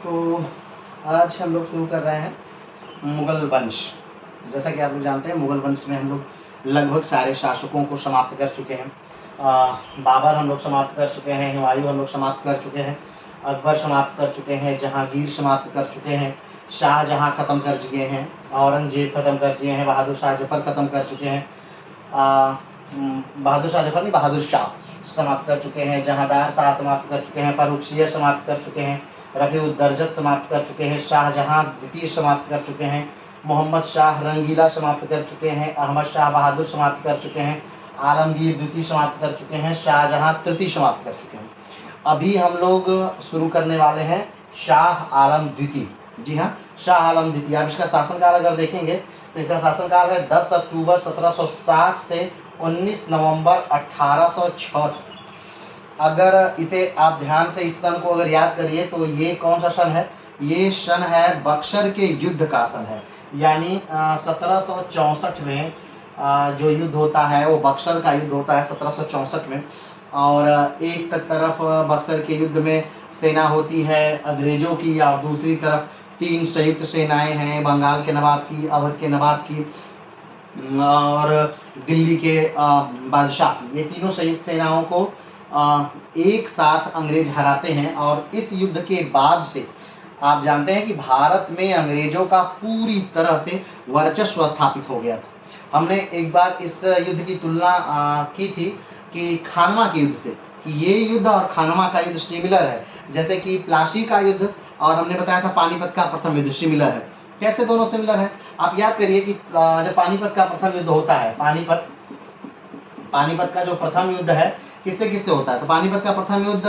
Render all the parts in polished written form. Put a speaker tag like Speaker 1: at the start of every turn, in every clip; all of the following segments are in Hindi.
Speaker 1: तो आज हम लोग शुरू कर रहे हैं मुगल वंश। जैसा कि आप लोग जानते हैं, मुगल वंश में हम लोग लगभग सारे शासकों को समाप्त कर चुके हैं। बाबर हम लोग समाप्त कर चुके हैं, हुमायूं हम लोग समाप्त कर चुके हैं, अकबर समाप्त कर चुके हैं, जहांगीर समाप्त कर चुके हैं, शाहजहां ख़त्म कर चुके हैं, औरंगजेब ख़त्म कर चुके हैं, बहादुर शाह जफर ख़त्म कर चुके हैं, बहादुर शाह जफर नहीं, बहादुर शाह समाप्त कर चुके हैं, जहांदार शाह समाप्त कर चुके हैं, फर्रुखसियर समाप्त कर चुके हैं, रफ़ीउद्दर्जत समाप्त कर चुके हैं, शाहजहां द्वितीय समाप्त कर चुके हैं, मोहम्मद शाह रंगीला समाप्त कर चुके हैं, अहमद शाह बहादुर समाप्त कर चुके हैं, आलमगीर द्वितीय समाप्त कर चुके हैं, शाहजहां तृतीय समाप्त कर चुके हैं। अभी हम लोग शुरू करने वाले हैं शाह आलम द्वितीय। जी हाँ, शाह आलम द्वितीय। आप इसका शासनकाल अगर देखेंगे तो इसका शासनकाल है 10 अक्टूबर 1760 से 19 नवंबर 1806। अगर इसे आप ध्यान से इस सन को अगर याद करिए तो ये कौन सा सन है? ये सन है बक्सर के युद्ध का सन है। यानी 1764 में जो युद्ध होता है वो बक्सर का युद्ध होता है 1764 में। और एक तरफ बक्सर के युद्ध में सेना होती है अंग्रेजों की, और दूसरी तरफ 3 संयुक्त सेनाएं हैं, बंगाल के नवाब की, अवध के नवाब की और दिल्ली के बादशाह की। ये तीनों संयुक्त सेनाओं को एक साथ अंग्रेज हराते हैं। और इस युद्ध के बाद से आप जानते हैं कि भारत में अंग्रेजों का पूरी तरह से वर्चस्व स्थापित हो गया था। हमने एक बार इस युद्ध की तुलना की थी कि खानवा के युद्ध से, कि ये युद्ध और खानवा का युद्ध सिमिलर है, जैसे कि प्लासी का युद्ध और हमने बताया था पानीपत का प्रथम युद्ध सिमिलर है। कैसे दोनों सिमिलर है? आप याद करिए कि जब पानीपत का प्रथम युद्ध होता है, पानीपत का जो प्रथम युद्ध है किससे किससे होता है? तो पानीपत का प्रथम युद्ध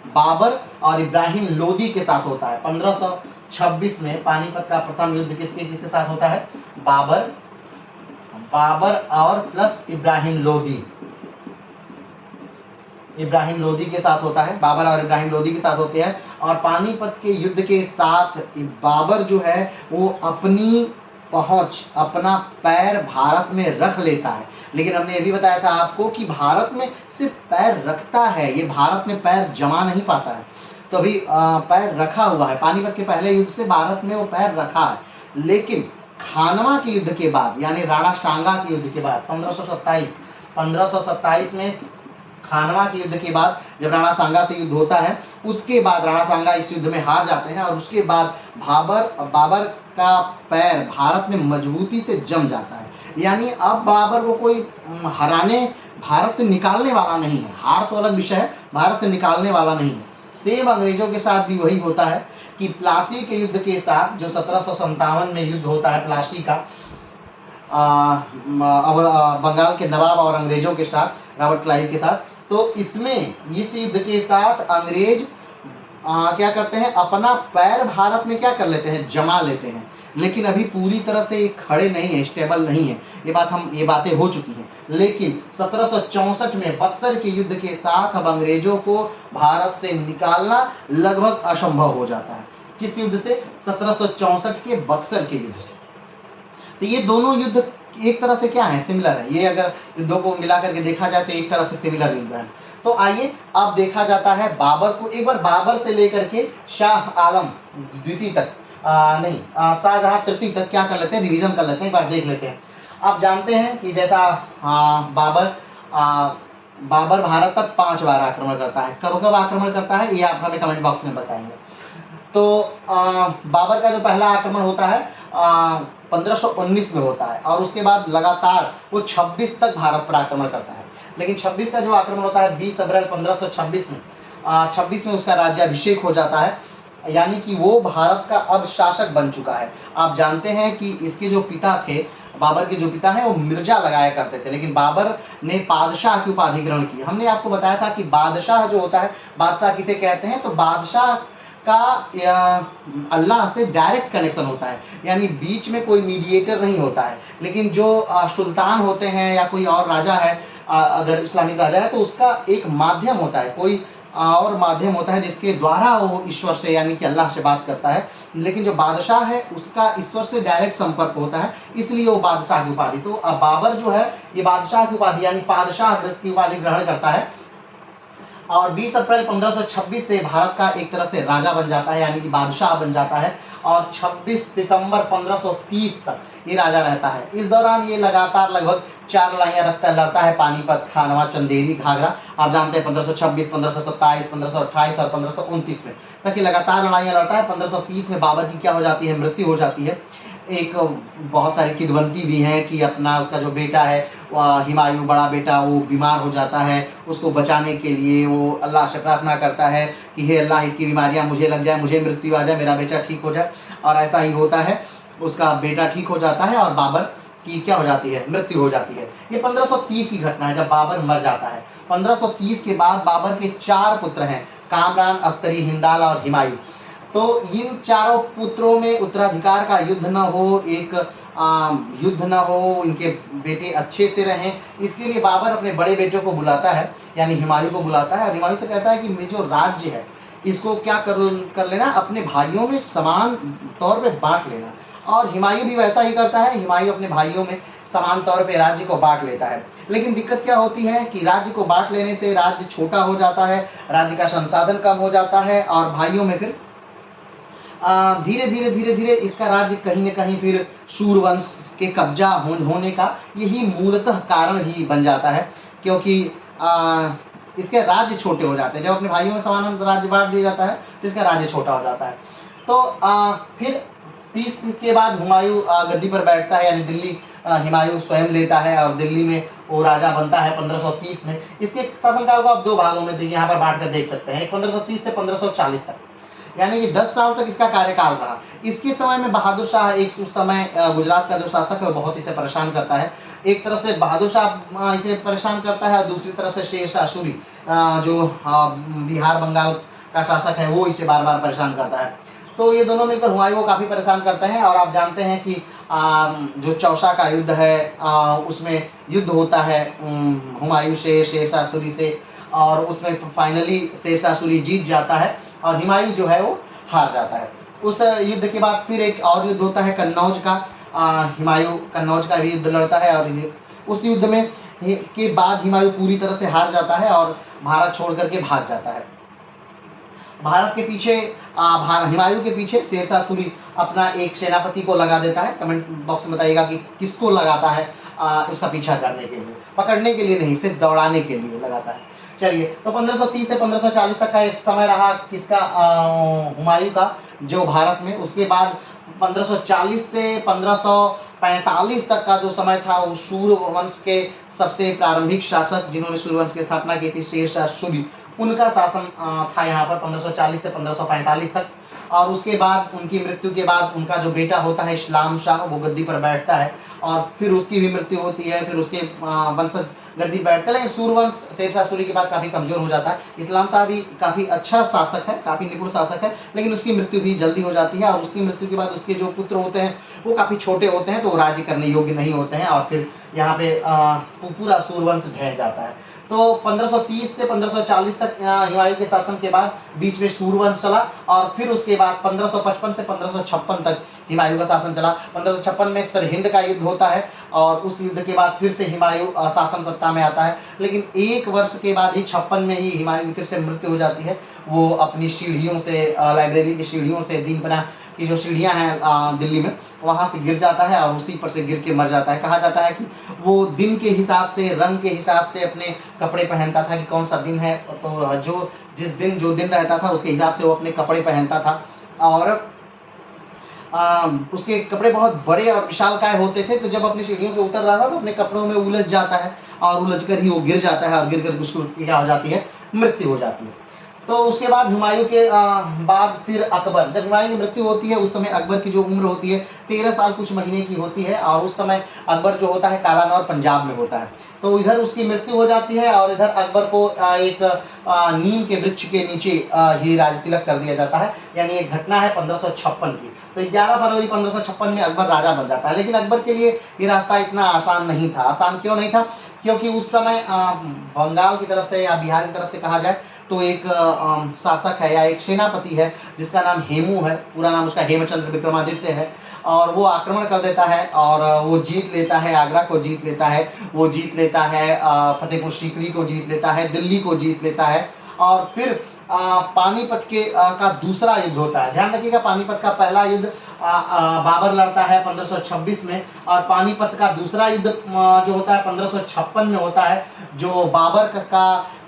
Speaker 1: बाबर और इब्राहिम लोदी के साथ होता है। 1526 में पानीपत का प्रथम युद्ध किसके किसके साथ होता है? बाबर और प्लस इब्राहिम लोदी के साथ होता है। बाबर और इब्राहिम लोदी के साथ होते हैं। और पानीपत के युद्ध के साथ बाबर जो है वो अपनी पहुंच, अपना पैर भारत में रख लेता है। लेकिन हमने ये भी बताया था आपको कि भारत में सिर्फ पैर रखता है, ये भारत में पैर जमा नहीं पाता है। तो अभी पैर रखा हुआ है। पानीपत के पहले युद्ध से भारत में वो पैर रखा है, लेकिन खानवा के युद्ध के बाद, यानी राणा सांगा के युद्ध के बाद 1527 में खानवा के युद्ध के बाद जब राणा सांगा से युद्ध होता है, उसके बाद राणा सांगा इस युद्ध में हार जाते हैं और उसके बाद बाबर का पैर भारत में मजबूती से जम जाता है। यानी अब बाबर को कोई हराने, भारत से निकालने वाला नहीं है। हार तो अलग विषय है, भारत से निकालने वाला नहीं है। सेम अंग्रेजों के साथ भी वही होता है कि प्लासी के युद्ध के साथ, जो 1757 में युद्ध होता है प्लासी का, बंगाल के नवाब और अंग्रेजों के साथ, रॉबर्ट क्लाइव के साथ, तो इसमें इस युद्ध के साथ अंग्रेज क्या करते हैं? अपना पैर भारत में क्या कर लेते हैं? जमा लेते हैं। लेकिन अभी पूरी तरह से खड़े नहीं है, स्टेबल नहीं है। ये बातें हो चुकी हैं। लेकिन 1764 में बक्सर के युद्ध के साथ अब अंग्रेजों को भारत से निकालना लगभग असंभव हो जाता है। किस युद्ध से? 1764 के बक्सर के युद्ध से। तो ये दोनों युद्ध एक तरह से क्या है? सिमिलर है। ये अगर युद्धों को मिला करके देखा जाए तो एक तरह से सिमिलर युद्ध है। तो आइए अब देखा जाता है बाबर को। एक बार बाबर से लेकर के शाह आलम द्वितीय तक, शाहजहां तृतीय तक क्या कर लेते हैं? रिवीजन कर लेते हैं, एक बार देख लेते हैं। आप जानते हैं कि जैसा बाबर भारत पर 5 बार आक्रमण करता है। कब कब आक्रमण करता है ये आप हमें कमेंट बॉक्स में बताएंगे। तो बाबर का जो पहला आक्रमण होता है 1519 में होता है, और उसके बाद लगातार वो 26 तक भारत पर आक्रमण करता है। लेकिन 26 का जो आक्रमण होता है 20 अप्रैल 1526 में, 26 में उसका राज्याभिषेक हो जाता है। यानी कि वो भारत का अब शासक बन चुका है। आप जानते हैं कि इसके जो पिता थे, बाबर के जो पिता हैं, वो मिर्जा लगाया करते थे, लेकिन बाबर ने बादशाह की उपाधि ग्रहण की। हमने आपको बताया था कि बादशाह जो होता है, बादशाह किसे कहते हैं? तो बादशाह का अल्लाह से डायरेक्ट कनेक्शन होता है, यानी बीच में कोई मीडिएटर नहीं होता है। लेकिन जो सुल्तान होते हैं या कोई और राजा है, अगर इस्लामिक राजा है, तो उसका एक माध्यम होता है, कोई और माध्यम होता है जिसके द्वारा वो ईश्वर से, यानी कि अल्लाह से बात करता है। लेकिन जो बादशाह है उसका ईश्वर से डायरेक्ट संपर्क होता है, इसलिए वो बादशाह की उपाधि। तो अब बाबर जो है ये बादशाह की उपाधि यानी बादशाह की उपाधि ग्रहण करता है। और 20 अप्रैल 1526 से भारत का एक तरह से राजा बन जाता है, यानी कि बादशाह बन जाता है, और 26 सितंबर 1530 तक ये राजा रहता है। इस दौरान ये लगातार लगभग 4 लड़ाइयाँ लड़ता है, पानीपत, खानवा, चंदेरी, घाघरा। आप जानते हैं 1526, 1527, 1528 और 1529 में तक ये लगातार लड़ाइयाँ लड़ता है। 1530 में बाबर की क्या हो जाती है, मृत्यु हो जाती है। एक बहुत सारी किदवंती भी हैं कि अपना उसका जो बेटा है हुमायूं, बड़ा बेटा, वो बीमार हो जाता है। उसको बचाने के लिए वो अल्लाह से प्रार्थना करता है कि हे अल्लाह, इसकी बीमारियां मुझे लग जाए, मुझे मृत्यु आ जाए, मेरा बेटा ठीक हो जाए। और ऐसा ही होता है, उसका बेटा ठीक हो जाता है और बाबर की क्या हो जाती है, मृत्यु हो जाती है। ये 1530 की घटना है जब बाबर मर जाता है। 1530 के बाद बाबर के 4 पुत्र हैं, कामरान, अख्तरी, हिंदाल और हुमायूं। तो इन चारों पुत्रों में उत्तराधिकार का युद्ध न हो, एक युद्ध न हो, इनके बेटे अच्छे से रहें, इसके लिए बाबर अपने बड़े बेटे को बुलाता है, यानी हुमायूं को बुलाता है, और हुमायूं से कहता है कि मेरे जो राज्य है इसको क्या कर लेना, अपने भाइयों में समान तौर पे बांट लेना। और हुमायूं भी वैसा ही करता है, हुमायूं अपने भाइयों में समान तौर पे राज्य को बांट लेता है। लेकिन दिक्कत क्या होती है कि राज्य को बांट लेने से राज्य छोटा हो जाता है, राज्य का संसाधन कम हो जाता है, और भाइयों में फिर धीरे धीरे इसका राज्य कहीं न कहीं फिर सूर्यवंश के कब्जा होने का यही मूलतः कारण ही बन जाता है, क्योंकि इसके राज्य छोटे हो जाते हैं। जब अपने भाइयों में समान राज्य बांट दिया जाता है तो इसका राज्य छोटा हो जाता है। तो फिर 30 के बाद हुमायूं गद्दी पर बैठता है, यानी दिल्ली हुमायूं स्वयं लेता है और दिल्ली में वो राजा बनता है 1530 में। इसके शासनकाल को आप 2 भागों में यहाँ पर बांट कर देख सकते हैं, 1530 से 1540 तक, यानी कि 10 साल तक इसका कार्यकाल रहा। इसके समय में बहादुर शाह, एक उस समय गुजरात का जो शासक है वो बहुत इसे परेशान करता है। एक तरफ से बहादुर शाह इसे परेशान करता है और दूसरी तरफ से शेर शाह सूरी जो बिहार बंगाल का शासक है वो इसे बार बार परेशान करता है। तो ये दोनों मिलकर हुमायूं को काफ़ी परेशान करते हैं। और आप जानते हैं कि जो चौसा का युद्ध है उसमें युद्ध होता है हुमायूं से, शेर शाह सूरी से, और उसमें फाइनली शेर शाह सूरी जीत जाता है और हुमायूं जो है वो हार जाता है। उस युद्ध के बाद फिर एक और युद्ध होता है कन्नौज का। हुमायूं कन्नौज का भी युद्ध लड़ता है, और उस युद्ध में के बाद हुमायूं पूरी तरह से हार जाता है और भारत छोड़ करके भाग जाता है। भारत के पीछे हुमायूं के पीछे शेर शाह सूरी अपना एक सेनापति को लगा देता है। कमेंट बॉक्स में बताइएगा कि किसको लगाता है इसका पीछा करने के लिए, पकड़ने के लिए नहीं, सिर्फ दौड़ाने के लिए लगाता है। चलिए, तो 1530 से 1540 तक का समय रहा किसका, हुमायूं का, जो भारत में। उसके बाद 1540 से 1545 तक का जो समय था वो सूर्यवंश के सबसे प्रारंभिक शासक जिन्होंने सूर्यवंश की स्थापना की थी, शेर शाह सूरी, उनका शासन था यहाँ पर 1540 से 1545 तक। और उसके बाद उनकी मृत्यु के बाद उनका जो बेटा होता है इस्लाम शाह, वो गद्दी पर बैठता है, और फिर उसकी भी मृत्यु होती है, फिर उसके वंशज गद्दी पर बैठते हैं। लेकिन सूर्यवंश शेर शाह सूरी के बाद काफ़ी कमजोर हो जाता है। इस्लाम शाह भी काफ़ी अच्छा शासक है, काफ़ी निपुण शासक है, लेकिन उसकी मृत्यु भी जल्दी हो जाती है। और उसकी मृत्यु के बाद उसके जो पुत्र होते हैं वो काफ़ी छोटे होते हैं, तो वो राज्य करने योग्य नहीं होते हैं, और फिर यहाँ पे पूरा सूर्यवंश ढह जाता है। तो 1530 से 1540 तक हुमायूं के शासन के बाद बीच में सूर्यवंश चला, और फिर उसके बाद 1555 से 1556 तक हुमायूं का शासन चला। 1556 में सरहिंद का युद्ध होता है, और उस युद्ध के बाद फिर से हुमायूं शासन सत्ता में आता है। लेकिन 1 वर्ष के बाद ही 56 में ही हुमायूं की फिर से मृत्यु हो जाती है। वो अपनी सीढ़ियों से, लाइब्रेरी की सीढ़ियों से, दीनपना की जो सीढ़ियाँ हैं दिल्ली में, वहाँ से गिर जाता है और उसी पर से गिर के मर जाता है। कहा जाता है कि वो दिन के हिसाब से, रंग के हिसाब से अपने कपड़े पहनता था कि कौन सा दिन है, तो जो दिन रहता था उसके हिसाब से वो अपने कपड़े पहनता था। और उसके कपड़े बहुत बड़े और विशालकाय होते थे, तो जब अपनी सीढ़ियों से उतर रहा था तो अपने कपड़ों में उलझ जाता है, और उलझ कर ही वो गिर जाता है, और गिर कर उसकी क्या हो जाती है, मृत्यु हो जाती है। तो उसके बाद हुमायूं के बाद फिर अकबर, जब हुमायूं की मृत्यु होती है उस समय अकबर की जो उम्र होती है 13 साल कुछ महीने की होती है, और उस समय अकबर जो होता है कालानौर पंजाब में होता है। तो इधर उसकी मृत्यु हो जाती है, और इधर अकबर को एक नीम के वृक्ष के नीचे ही राजतिलक कर दिया जाता है। यानी एक घटना है 1556 की। तो 11 फरवरी 1556 में अकबर राजा बन जाता है। लेकिन अकबर के लिए ये रास्ता इतना आसान नहीं था। आसान क्यों नहीं था? क्योंकि उस समय बंगाल की तरफ से या बिहार की तरफ से कहा जाए तो एक शासक है या एक सेनापति है जिसका नाम हेमू है, पूरा नाम उसका हेमचंद्र विक्रमादित्य है, और वो आक्रमण कर देता है और वो जीत लेता है, आगरा को जीत लेता है, वो जीत लेता है फतेहपुर सीकरी को जीत लेता है, दिल्ली को जीत लेता है, और फिर पानीपत का दूसरा युद्ध होता है। ध्यान रखिएगा, पानीपत का पहला युद्ध बाबर लड़ता है 1526 में, और पानीपत का दूसरा युद्ध जो होता है 1556 में होता है, जो बाबर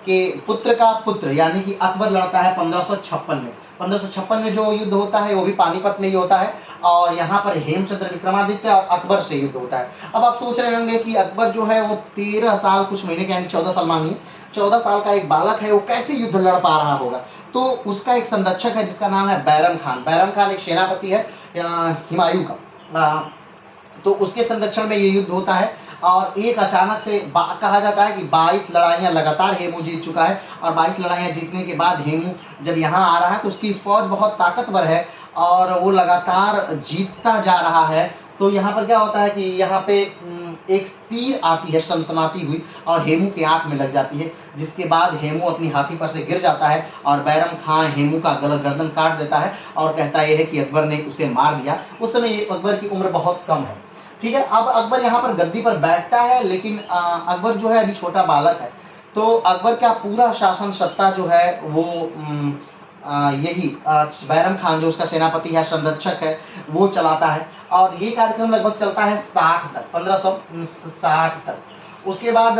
Speaker 1: के पुत्र का पुत्र यानी कि अकबर लड़ता है 1556 में। 1556 में जो युद्ध होता है वो भी पानीपत में ही होता है, और यहाँ पर हेमचंद्र विक्रमादित्य और अकबर से युद्ध होता है। अब आप सोच रहे होंगे कि अकबर जो है वो 13 साल कुछ महीने के, यानी 14 साल मानिए, 14 साल का एक बालक है, वो कैसे युद्ध लड़ पा रहा होगा। तो उसका एक संरक्षक है जिसका नाम है बैरम खान। बैरम खान एक सेनापति है हुमायूं का, तो उसके संरक्षण में ये युद्ध होता है। और एक अचानक से कहा जाता है कि 22 लड़ाइयाँ लगातार हेमू जीत चुका है, और 22 लड़ाइयाँ जीतने के बाद हेमू जब यहाँ आ रहा है तो उसकी फौज बहुत ताकतवर है और वो लगातार जीतता जा रहा है। तो यहाँ पर क्या होता है कि यहाँ पे एक तीर आती है सनसनाती हुई और हेमू की आंख में लग जाती है, जिसके बाद हेमू अपनी हाथी पर से गिर जाता है और बैरम खान हेमू का गर्दन काट देता है और कहता यह है कि अकबर ने उसे मार दिया। उस समय अकबर की उम्र बहुत कम है। ठीक है, अब अकबर यहाँ पर गद्दी पर बैठता है, लेकिन अकबर जो है अभी छोटा बालक है, तो अकबर का पूरा शासन सत्ता जो है वो यही बैरम खान जो उसका सेनापति है, संरक्षक है, वो चलाता है। और ये कार्यक्रम लगभग चलता है 60 तक, 1560 तक। उसके बाद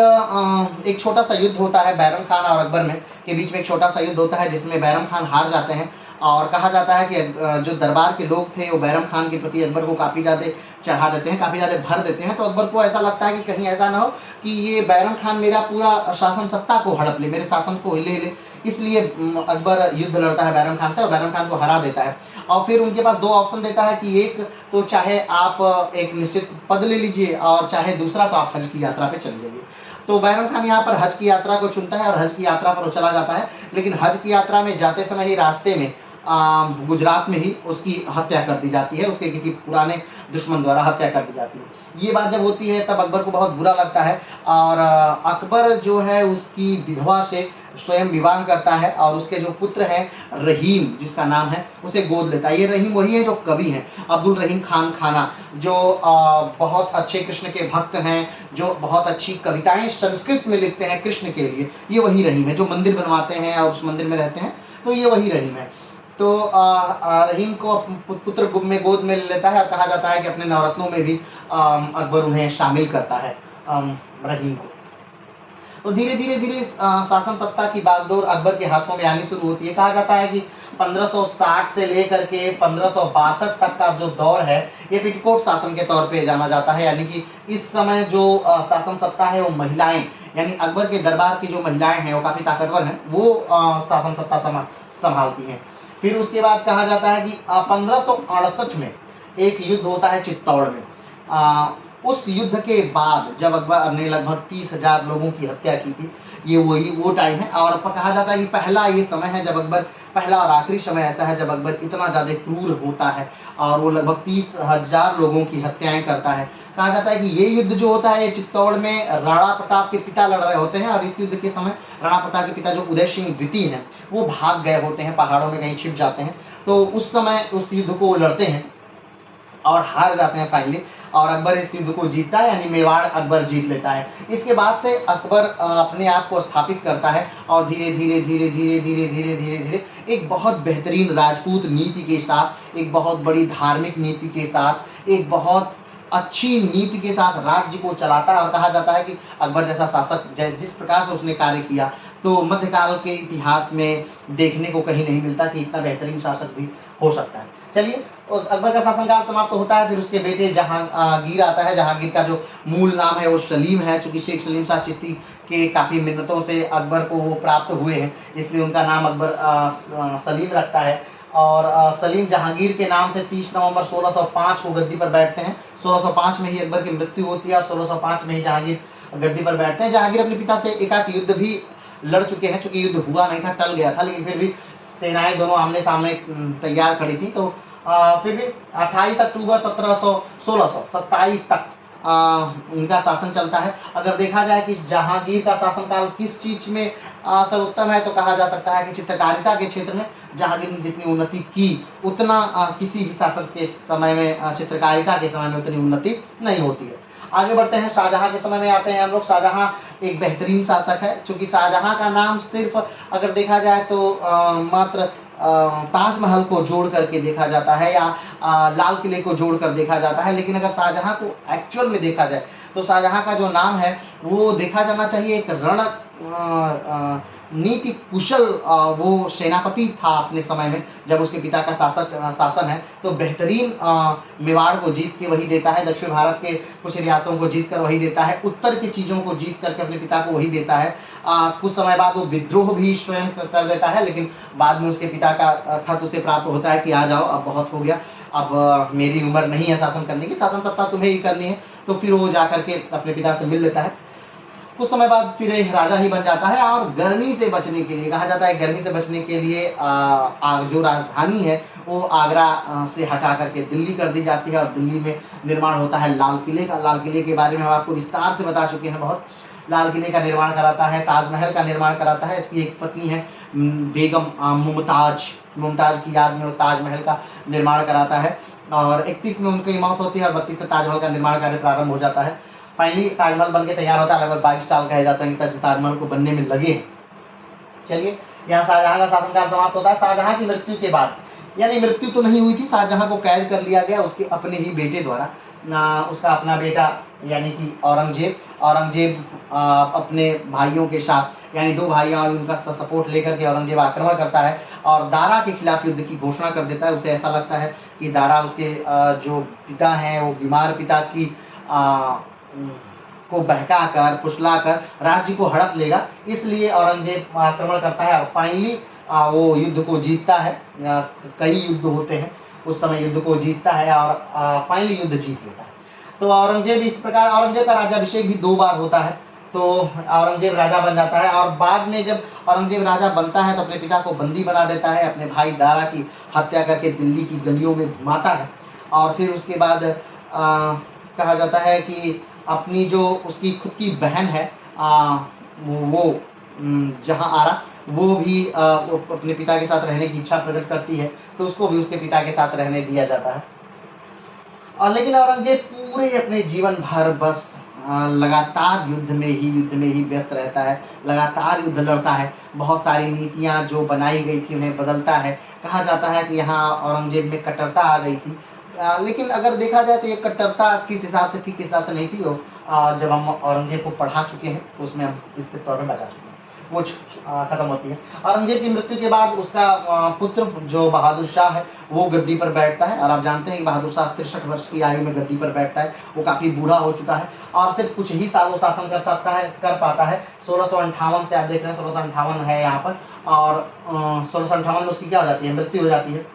Speaker 1: एक छोटा सा युद्ध होता है बैरम खान और अकबर में के बीच में, एक छोटा सा युद्ध होता है जिसमें बैरम खान हार जाते हैं, और कहा जाता है कि जो दरबार के लोग थे वो बैरम खान के प्रति अकबर को काफ़ी ज़्यादा चढ़ा देते हैं, काफ़ी ज़्यादा भर देते हैं। तो अकबर को ऐसा लगता है कि कहीं ऐसा ना हो कि ये बैरम खान मेरा पूरा शासन सत्ता को हड़प ले, मेरे शासन को ले ले, इसलिए अकबर युद्ध लड़ता है बैरम खान से और बैरम खान को हरा देता है। और फिर उनके पास 2 ऑप्शन देता है कि एक तो चाहे आप एक निश्चित पद ले लीजिए, और चाहे दूसरा तो आप हज की यात्रा पे चले जाइए। तो बैरम खान यहाँ पर हज की यात्रा को चुनता है और हज की यात्रा पर वो चला जाता है, लेकिन हज की यात्रा में जाते समय ही रास्ते में गुजरात में ही उसकी हत्या कर दी जाती है, उसके किसी पुराने दुश्मन द्वारा हत्या कर दी जाती है। ये बात जब होती है तब अकबर को बहुत बुरा लगता है, और अकबर जो है उसकी विधवा से स्वयं विवाह करता है और उसके जो पुत्र हैं रहीम जिसका नाम है, उसे गोद लेता है। ये रहीम वही है जो कवि हैं, अब्दुल रहीम खान खाना, जो बहुत अच्छे कृष्ण के भक्त हैं, जो बहुत अच्छी कविताएं संस्कृत में लिखते हैं कृष्ण के लिए, ये वही रहीम है, जो मंदिर बनवाते हैं और उस मंदिर में रहते हैं, तो ये वही रहीम है। तो रहीम को पुत्र में गोद में ले लेता है, और कहा जाता है कि अपने नवरत्नों में भी अकबर उन्हें शामिल करता है रहीम को। तो धीरे धीरे धीरे शासन सत्ता की बागडोर अकबर के हाथों में आनी शुरू होती है। कहा जाता है कि 1560 से लेकर के 1562 तक का जो दौर है ये पिटकोट शासन के तौर पे जाना जाता है, यानी कि इस समय जो शासन सत्ता है वो महिलाएं, यानी अकबर के दरबार की जो महिलाएं हैं वो काफ़ी ताकतवर हैं, वो शासन सत्ता संभालती हैं। फिर उसके बाद कहा जाता है कि 1568 में एक युद्ध होता है चित्तौड़ में। उस युद्ध के बाद जब अकबर ने लगभग 30,000 लोगों की हत्या की थी, ये वो टाइम है, और कहा जाता है कि पहला ये समय है जब अकबर, पहला और आखिरी समय ऐसा है जब अकबर इतना ज़्यादा क्रूर होता है और वो लगभग 30,000 लोगों की हत्याएं करता है। कहा जाता है कि ये युद्ध जो होता है ये चित्तौड़ में राणा प्रताप के पिता लड़ रहे होते हैं, और इस युद्ध के समय राणा प्रताप के पिता जो उदय सिंह द्वितीय हैं वो भाग गए होते हैं, पहाड़ों में कहीं छिप जाते हैं। तो उस समय उस युद्ध को वो लड़ते हैं और हार जाते हैं फाइनली, और अकबर इस युद्ध को जीतता है, यानी मेवाड़ अकबर जीत लेता है। इसके बाद से अकबर अपने आप को स्थापित करता है और धीरे धीरे धीरे धीरे धीरे धीरे धीरे धीरे एक बहुत बेहतरीन राजपूत नीति के साथ, एक बहुत बड़ी धार्मिक नीति के साथ, एक बहुत अच्छी नीति के साथ राज्य को चलाता है। और कहा जाता है कि अकबर जैसा शासक जिस प्रकार से उसने कार्य किया तो मध्यकाल के इतिहास में देखने को कहीं नहीं मिलता कि इतना बेहतरीन शासक भी हो सकता है। चलिए, अकबर का शासनकाल समाप्त होता है। फिर उसके बेटे जहांगीर आता है। जहांगीर का जो मूल नाम है वो सलीम है, चूँकि शेख सलीम शाह चिश्ती के काफ़ी मिन्नतों से अकबर को वो प्राप्त हुए हैं, इसलिए उनका नाम अकबर सलीम रखता है। और सलीम जहांगीर के नाम से 30 नवंबर 1605 को गद्दी पर बैठते हैं। 1605 में ही अकबर की मृत्यु होती है और 1605 में ही जहांगीर गद्दी पर बैठते हैं। जहांगीर अपने पिता से एकाक युद्ध भी लड़ चुके हैं, चूँकि युद्ध हुआ नहीं था, टल गया था, लेकिन फिर भी सेनाएं दोनों आमने सामने तैयार खड़ी थी। तो फिर भी 28 अक्टूबर 1627 तक उनका शासन चलता है। अगर देखा जाए कि जहांगीर का शासनकाल किस चीज़ में सर्वोत्तम है, तो कहा जा सकता है कि चित्रकारिता के क्षेत्र में जहांगीर ने जितनी उन्नति की उतना किसी भी शासक के समय में चित्रकारिता के समय में उतनी उन्नति नहीं होती है। आगे बढ़ते हैं, शाहजहाँ के समय में आते हैं हम लोग। शाहजहाँ एक बेहतरीन शासक है, क्योंकि शाहजहाँ का नाम सिर्फ अगर देखा जाए तो मात्र ताजमहल को जोड़ करके देखा जाता है या लाल किले को जोड़ कर देखा जाता है, लेकिन अगर शाहजहाँ को एक्चुअल में देखा जाए तो शाहजहाँ का जो नाम है वो देखा जाना चाहिए एक नीति कुशल वो सेनापति था अपने समय में, जब उसके पिता का शासन है तो बेहतरीन मेवाड़ को जीत के वही देता है, दक्षिण भारत के कुछ रियासतों को जीत कर वही देता है, उत्तर की चीज़ों को जीत करके अपने पिता को वही देता है। कुछ समय बाद वो विद्रोह भी स्वयं कर देता है, लेकिन बाद में उसके पिता का खत उसे प्राप्त होता है कि आ जाओ, अब बहुत हो गया, अब मेरी उम्र नहीं है शासन करने की, शासन सत्ता तुम्हें ही करनी है। तो फिर वो जा करके अपने पिता से मिल लेता है। कुछ समय बाद फिर राजा ही बन जाता है, और गर्मी से बचने के लिए कहा जाता है, गर्मी से बचने के लिए जो राजधानी है वो आगरा से हटा करके दिल्ली कर दी जाती है, और दिल्ली में निर्माण होता है लाल किले का। लाल किले के बारे में हम आपको विस्तार से बता चुके हैं बहुत। लाल किले का निर्माण कराता है, ताजमहल का निर्माण कराता है। इसकी एक पत्नी है बेगम मुमताज की याद में वो ताजमहल का निर्माण कराता है, और 31 में उनकी मौत होती है, और 32 से ताजमहल का निर्माण कार्य प्रारंभ हो जाता है। फाइनली ताजमहल बन के तैयार होता है, लगभग 22 साल कहा जाता है कि ताजमहल को बनने में लगे। चलिए, यहाँ शाहजहाँ का शासनकाल समाप्त होता है। शाहजहाँ की मृत्यु के बाद, यानी मृत्यु तो नहीं हुई थी, शाहजहाँ को कैद कर लिया गया उसके अपने ही बेटे द्वारा। उसका अपना बेटा यानी कि औरंगजेब अपने भाइयों के साथ, यानी दो भाइयों और उनका सपोर्ट लेकर के औरंगजेब आक्रमण करता है और दारा के खिलाफ युद्ध की घोषणा कर देता है। उसे ऐसा लगता है कि दारा उसके जो पिता हैं, वो बीमार पिता की को बहका कर फुसला कर राज्य को हड़प लेगा, इसलिए औरंगजेब आक्रमण करता है और फाइनली वो युद्ध को जीतता है। कई युद्ध होते हैं, उस समय युद्ध को जीतता है और फाइनली युद्ध जीत लेता है। तो औरंगजेब इस प्रकार, औरंगजेब का राज्याभिषेक भी 2 बार होता है, तो औरंगजेब राजा बन जाता है, और बाद में जब औरंगजेब राजा बनता है तो अपने पिता को बंदी बना देता है, अपने भाई दारा की हत्या करके दिल्ली की गलियों में घुमाता है। और फिर उसके बाद कहा जाता है कि अपनी जो उसकी खुद की बहन है वो जहाँ आरा, वो भी वो अपने पिता के साथ रहने की इच्छा प्रकट करती है, तो उसको भी उसके पिता के साथ रहने दिया जाता है। और लेकिन औरंगजेब पूरे अपने जीवन भर बस लगातार युद्ध में ही व्यस्त रहता है, लगातार युद्ध लड़ता है, बहुत सारी नीतियाँ जो बनाई गई थी उन्हें बदलता है। कहा जाता है कि यहाँ औरंगजेब में कट्टरता आ गई थी, लेकिन अगर देखा जाए तो ये कट्टरता किस हिसाब से थी, किस हिसाब से नहीं थी, वो जब हम औरंगजेब को पढ़ा चुके हैं तो उसमें हम इसके तौर पर बता चुके हैं, वो खत्म होती है। औरंगजेब की मृत्यु के बाद उसका पुत्र जो बहादुर शाह है वो गद्दी पर बैठता है, और आप जानते हैं कि बहादुर शाह 63 वर्ष की आयु में गद्दी पर बैठता है। वो काफ़ी बूढ़ा हो चुका है और सिर्फ कुछ ही साल वो शासन कर पाता है। 1658 से आप देख रहे हैं 1658 है यहाँ पर, और 1658 में उसकी क्या हो जाती है, मृत्यु हो जाती है।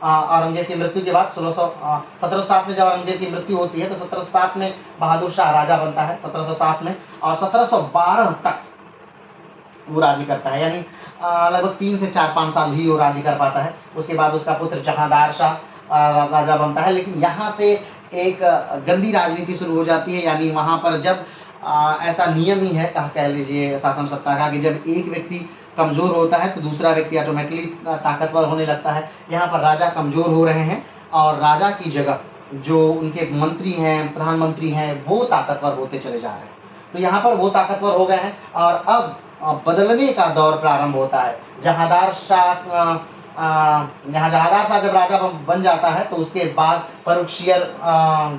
Speaker 1: औरंगजेब की मृत्यु के बाद 1707 में जब औरंगजेब की मृत्यु होती है तो 1707 में बहादुर शाह राजा बनता है 1707 में, और 1712 तक वो राज्य करता है, यानी लगभग 3 से 4-5 साल ही वो राज्य कर पाता है। उसके बाद उसका पुत्र जहांदार शाह राजा बनता है, लेकिन यहाँ से एक गंदी राजनीति शुरू हो जाती है। यानी वहाँ पर जब ऐसा नियम ही है कह लीजिए शासन सत्ता का, कि जब एक व्यक्ति कमज़ोर होता है तो दूसरा व्यक्ति ऑटोमेटिकली ताकतवर होने लगता है। यहाँ पर राजा कमज़ोर हो रहे हैं और राजा की जगह जो उनके मंत्री हैं, प्रधानमंत्री हैं, वो ताकतवर होते चले जा रहे हैं। तो यहाँ पर वो ताकतवर हो गए हैं और अब बदलने का दौर प्रारंभ होता है। जहांदार शाह जब राजा बन जाता है तो उसके बाद फर्रुखसियर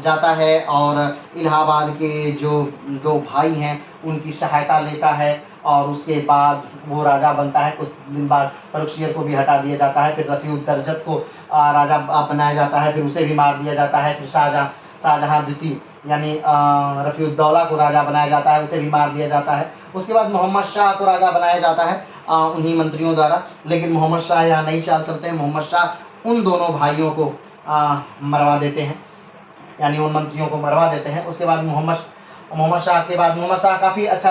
Speaker 1: जाता है और इलाहाबाद के जो 2 भाई हैं उनकी सहायता लेता है, और उसके बाद वो राजा बनता है। कुछ दिन बाद फर्रुखसियर को भी हटा दिया जाता है, फिर रफ़ी-उद-दर्जत को राजा बनाया जाता है, फिर उसे भी मार दिया जाता है। फिर शाहजहाँ द्वितीय यानी रफ़ी-उद-दौला को राजा बनाया जाता है, उसे भी मार दिया जाता है। उसके बाद मोहम्मद शाह को राजा बनाया जाता है उन्हीं मंत्रियों द्वारा, लेकिन मोहम्मद शाह यहाँ नहीं चाल चलते हैं। मोहम्मद शाह उन दोनों भाइयों को मरवा देते हैं, यानी उन मंत्रियों को मरवा देते हैं। उसके बाद मोहम्मद शाह काफ़ी अच्छा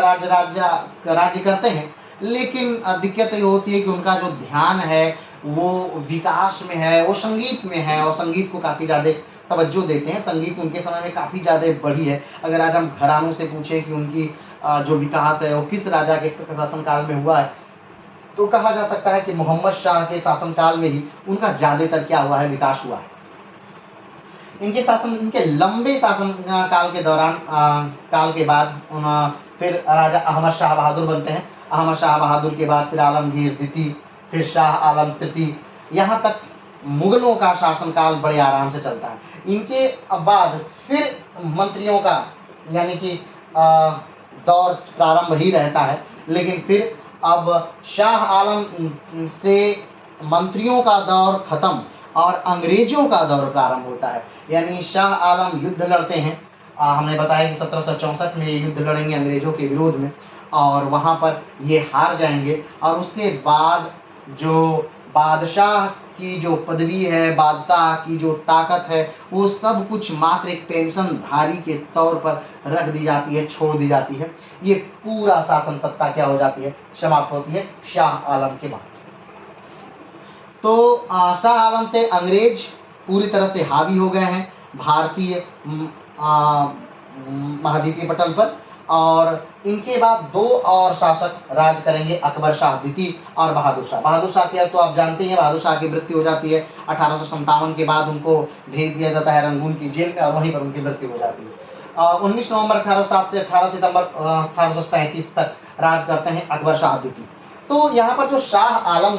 Speaker 1: राज्य करते हैं, लेकिन दिक्कत ये होती है कि उनका जो ध्यान है वो विकास में है, वो संगीत में है, और संगीत को काफ़ी ज़्यादा तवज्जो देते हैं। संगीत उनके समय में काफ़ी ज़्यादा बढ़ी है। अगर आज हम घरानों से पूछें कि उनकी जो विकास है वो किस राजा के शासनकाल में हुआ है, तो कहा जा सकता है कि मोहम्मद शाह के शासनकाल में ही उनका ज़्यादातर क्या हुआ है, विकास हुआ है। इनके शासन, इनके लंबे शासन काल के दौरान काल के बाद फिर राजा अहमद शाह बहादुर बनते हैं। अहमद शाह बहादुर के बाद फिर आलमगीर द्वितीय, फिर शाह आलम तृतीय, यहाँ तक मुगलों का शासनकाल बड़े आराम से चलता है। इनके बाद फिर मंत्रियों का यानी कि दौर प्रारंभ ही रहता है, लेकिन फिर अब शाह आलम से मंत्रियों का दौर खत्म और अंग्रेजों का दौर प्रारंभ होता है। यानी शाह आलम युद्ध लड़ते हैं। हमने बताया कि 1764 में ये युद्ध लड़ेंगे अंग्रेजों के विरोध में और वहाँ पर ये हार जाएंगे। और उसके बाद जो बादशाह की जो पदवी है, बादशाह की जो ताकत है, वो सब कुछ मात्र एक पेंशनधारी के तौर पर रख दी जाती है, छोड़ दी जाती है। ये पूरा शासन सत्ता क्या हो जाती है, समाप्त होती है शाह आलम के बाद। तो शाह आलम से अंग्रेज पूरी तरह से हावी हो गए हैं भारतीय महाद्वीपीय पटल पर। और इनके बाद दो और शासक राज करेंगे, अकबर शाह द्वितीय और बहादुर शाह। बहादुर शाह की तो आप जानते हैं, बहादुर शाह की मृत्यु हो जाती है 1857 के बाद। उनको भेज दिया जाता है रंगून की जेल में और वहीं पर उनकी मृत्यु हो जाती है। 19 नवंबर 1807 से 18 सितंबर 1837 तक राज करते हैं अकबर शाह द्वितीय। तो यहाँ पर जो शाह आलम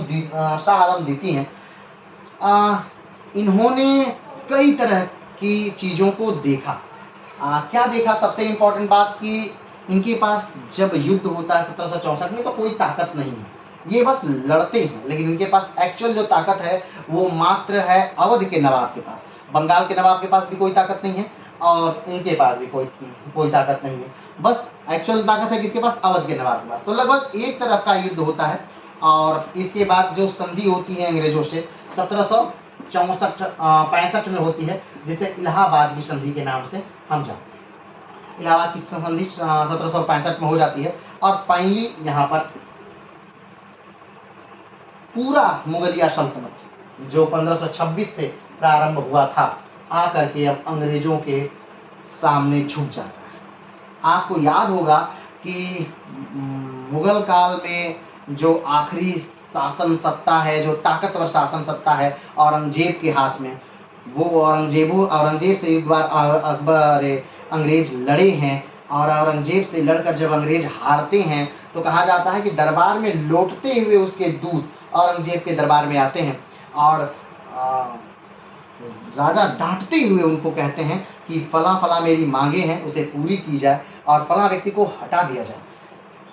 Speaker 1: द्वितीय हैं, इन्होंने कई तरह की चीज़ों को देखा। क्या देखा? सबसे इम्पोर्टेंट बात कि इनके पास जब युद्ध होता है 1764 में तो कोई ताकत नहीं है, ये बस लड़ते हैं। लेकिन इनके पास एक्चुअल जो ताकत है वो मात्र है अवध के नवाब के पास। बंगाल के नवाब के पास भी कोई ताकत नहीं है और इनके पास भी कोई ताकत नहीं है। बस एक्चुअल ताकत है किसके पास? अवध के नवाब के पास। तो लगभग एक तरफ का युद्ध होता है और इसके बाद जो संधि होती है अंग्रेजों से 1764-65 में होती है, जिसे इलाहाबाद की संधि के नाम से हम जानते हैं। इलाहाबाद की संधि 1765 में हो जाती है और फाइनली यहाँ पर पूरा मुगलिया सल्तनत जो 1526 से प्रारंभ हुआ था, आकर के अब अंग्रेजों के सामने झुक जाता है। आपको याद होगा कि मुगल काल में जो आखिरी शासन सत्ता है, जो ताकतवर शासन सत्ता है औरंगजेब के हाथ में, वो औरंगजेब से एक बार अंग्रेज लड़े हैं और औरंगजेब से लड़कर जब अंग्रेज हारते हैं तो कहा जाता है कि दरबार में लौटते हुए उसके दूत औरंगजेब के दरबार में आते हैं और राजा डांटते हुए उनको कहते हैं कि फला फला मेरी मांगे हैं, उसे पूरी की जाए और फला व्यक्ति को हटा दिया जाए।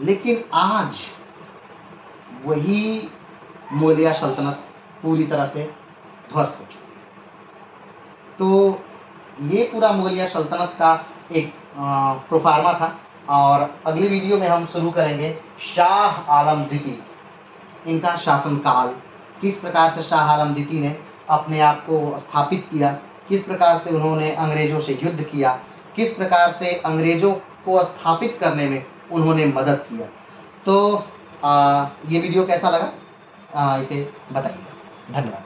Speaker 1: लेकिन आज वही मुगलिया सल्तनत पूरी तरह से ध्वस्त हो चुकी है। तो ये पूरा मुगलिया सल्तनत का एक प्रोफार्मा था और अगली वीडियो में हम शुरू करेंगे शाह आलम द्वितीय, इनका शासनकाल, किस प्रकार से शाह आलम द्वितीय ने अपने आप को स्थापित किया, किस प्रकार से उन्होंने अंग्रेजों से युद्ध किया, किस प्रकार से अंग्रेजों को स्थापित करने में उन्होंने मदद किया। तो ये वीडियो कैसा लगा इसे बताइएगा। धन्यवाद।